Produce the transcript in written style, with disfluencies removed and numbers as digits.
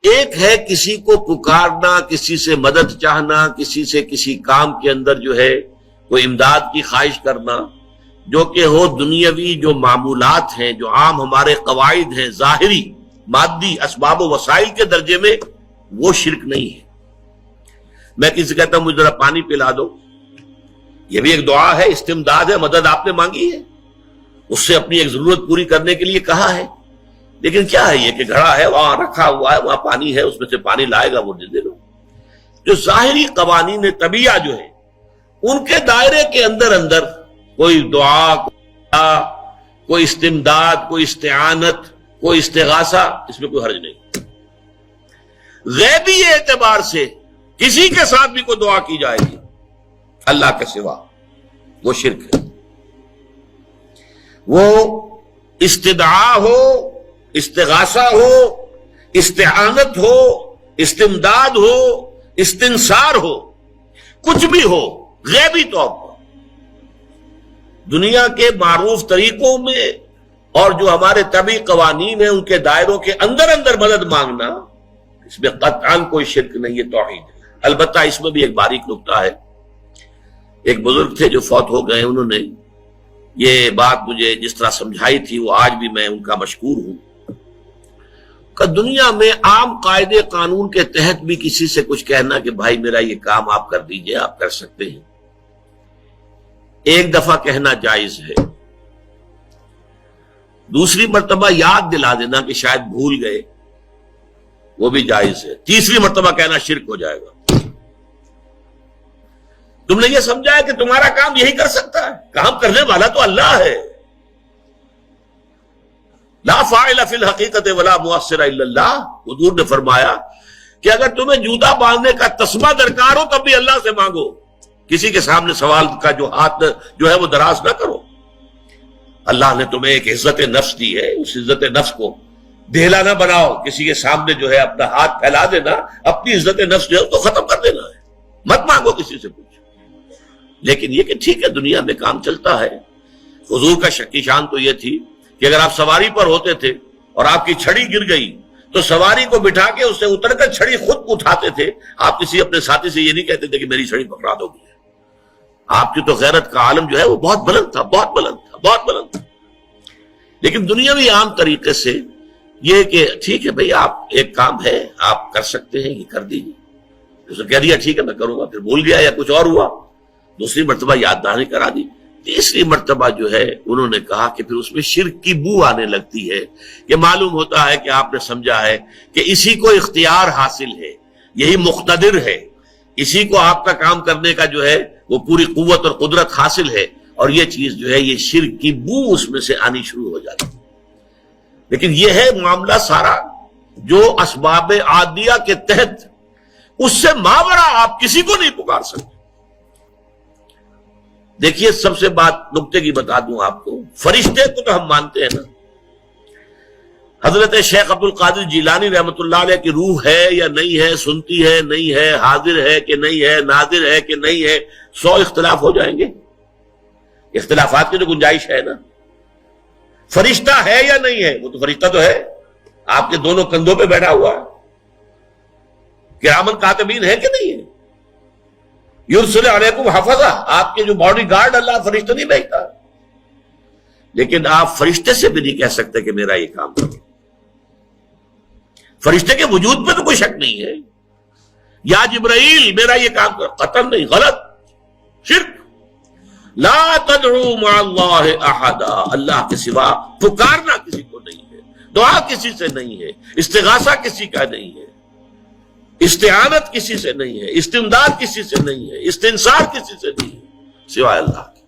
ایک ہے کسی کو پکارنا، کسی سے مدد چاہنا، کسی سے کسی کام کے اندر جو ہے کوئی امداد کی خواہش کرنا، جو کہ ہو دنیاوی جو معمولات ہیں، جو عام ہمارے قواعد ہیں، ظاہری مادی اسباب و وسائل کے درجے میں، وہ شرک نہیں ہے۔ میں کسی سے کہتا ہوں مجھے ذرا پانی پلا دو، یہ بھی ایک دعا ہے، استمداد ہے، مدد آپ نے مانگی ہے، اس سے اپنی ایک ضرورت پوری کرنے کے لیے کہا ہے، لیکن کیا ہے یہ کہ گھڑا ہے وہاں رکھا ہوا ہے، وہاں پانی ہے، اس میں سے پانی لائے گا وہ دے دو۔ جو ظاہری قوانین طبیعہ جو ہے ان کے دائرے کے اندر اندر کوئی دعا، کوئی استمداد، کوئی استعانت، کوئی استغاثہ، اس میں کوئی حرج نہیں۔ غیبی اعتبار سے کسی کے ساتھ بھی کوئی دعا کی جائے گی اللہ کے سوا، وہ شرک ہے۔ وہ استدعا ہو، استغاثہ ہو، استعانت ہو، استمداد ہو، استنصار ہو، کچھ بھی ہو، غیبی طور پر دنیا کے معروف طریقوں میں اور جو ہمارے طبعی قوانین ہیں ان کے دائروں کے اندر اندر مدد مانگنا، اس میں قطعاً کوئی شرک نہیں، یہ توحید ہے۔ البتہ اس میں بھی ایک باریک نکتہ ہے۔ ایک بزرگ تھے جو فوت ہو گئے، انہوں نے یہ بات مجھے جس طرح سمجھائی تھی وہ آج بھی میں ان کا مشکور ہوں کہ دنیا میں عام قاعدے قانون کے تحت بھی کسی سے کچھ کہنا کہ بھائی میرا یہ کام آپ کر دیجئے، آپ کر سکتے ہیں، ایک دفعہ کہنا جائز ہے، دوسری مرتبہ یاد دلا دینا کہ شاید بھول گئے، وہ بھی جائز ہے، تیسری مرتبہ کہنا شرک ہو جائے گا۔ تم نے یہ سمجھا ہے کہ تمہارا کام یہی کر سکتا ہے، کام کرنے والا تو اللہ ہے۔ لا فاعل فی الحقیقت ولا مؤثر الا اللہ، حضور نے فرمایا کہ اگر تمہیں جوتا باندھنے کا تسمہ درکار ہو تب بھی اللہ سے مانگو، کسی کے سامنے سوال کا جو ہاتھ جو ہے وہ دراز نہ کرو۔ اللہ نے تمہیں ایک عزت نفس دی ہے، اس عزت نفس کو دھیلا نہ بناؤ، کسی کے سامنے جو ہے اپنا ہاتھ پھیلا دینا، اپنی عزت نفس جو ہے اس کو ختم کر دینا ہے، مت مانگو کسی سے کچھ۔ لیکن یہ کہ ٹھیک ہے دنیا میں کام چلتا ہے۔ حضور کا شکی شان تو یہ تھی کہ اگر آپ سواری پر ہوتے تھے اور آپ کی چھڑی گر گئی تو سواری کو بٹھا کے اس سے اتر کر چھڑی خود اٹھاتے تھے، آپ کسی اپنے ساتھی سے یہ نہیں کہتے تھے کہ میری چھڑی پکڑا دو گے۔ آپ کی تو غیرت کا عالم جو ہے وہ بہت بلند تھا، بہت بلند تھا، بہت بلند تھا۔ لیکن دنیاوی عام طریقے سے یہ کہ ٹھیک ہے بھئی آپ ایک کام ہے آپ کر سکتے ہیں، یہ کر دیجیے، اسے کہہ دیا ٹھیک ہے میں کروں گا، پھر بھول گیا یا کچھ اور ہوا، دوسری مرتبہ یاد دہانی کرا دی، تیسری مرتبہ جو ہے انہوں نے کہا کہ پھر اس میں شرک کی بو آنے لگتی ہے کہ معلوم ہوتا ہے کہ آپ نے سمجھا ہے کہ اسی کو اختیار حاصل ہے، یہی مقتدر ہے، اسی کو آپ کا کام کرنے کا جو ہے وہ پوری قوت اور قدرت حاصل ہے، اور یہ چیز جو ہے یہ شرک کی بو اس میں سے آنی شروع ہو جاتی۔ لیکن یہ ہے معاملہ سارا جو اسباب عادیہ کے تحت، اس سے ماورا آپ کسی کو نہیں پکار سکتے۔ دیکھیے سب سے بات نکتے کی بتا دوں آپ کو، فرشتے کو تو ہم مانتے ہیں نا، حضرت شیخ عبد القادر جیلانی رحمۃ اللہ علیہ کی روح ہے یا نہیں ہے، سنتی ہے نہیں ہے، حاضر ہے کہ نہیں ہے، ناظر ہے کہ نہیں ہے، 100 اختلاف ہو جائیں گے، اختلافات کی تو گنجائش ہے نا۔ فرشتہ ہے یا نہیں ہے، وہ تو فرشتہ تو ہے، آپ کے دونوں کندھوں پہ بیٹھا ہوا ہے، کرامن کاتبین ہے کہ نہیں ہے، یرسل علیکم حفظہ، آپ کے جو باڈی گارڈ اللہ فرشتہ نہیں بھیجتا، لیکن آپ فرشتے سے بھی نہیں کہہ سکتے کہ میرا یہ کام کرو۔ فرشتے کے وجود پہ تو کوئی شک نہیں ہے، یا جبرائیل میرا یہ کام کرو، قطعاً نہیں، غلط، شرک۔ لا تدعو مع اللہ احدا، اللہ کے سوا پکارنا کسی کو نہیں ہے، دعا کسی سے نہیں ہے، استغاثہ کسی کا نہیں ہے، استعانت کسی سے نہیں ہے، استمداد کسی سے نہیں ہے، استنصار کسی سے نہیں ہے سوائے اللہ کے۔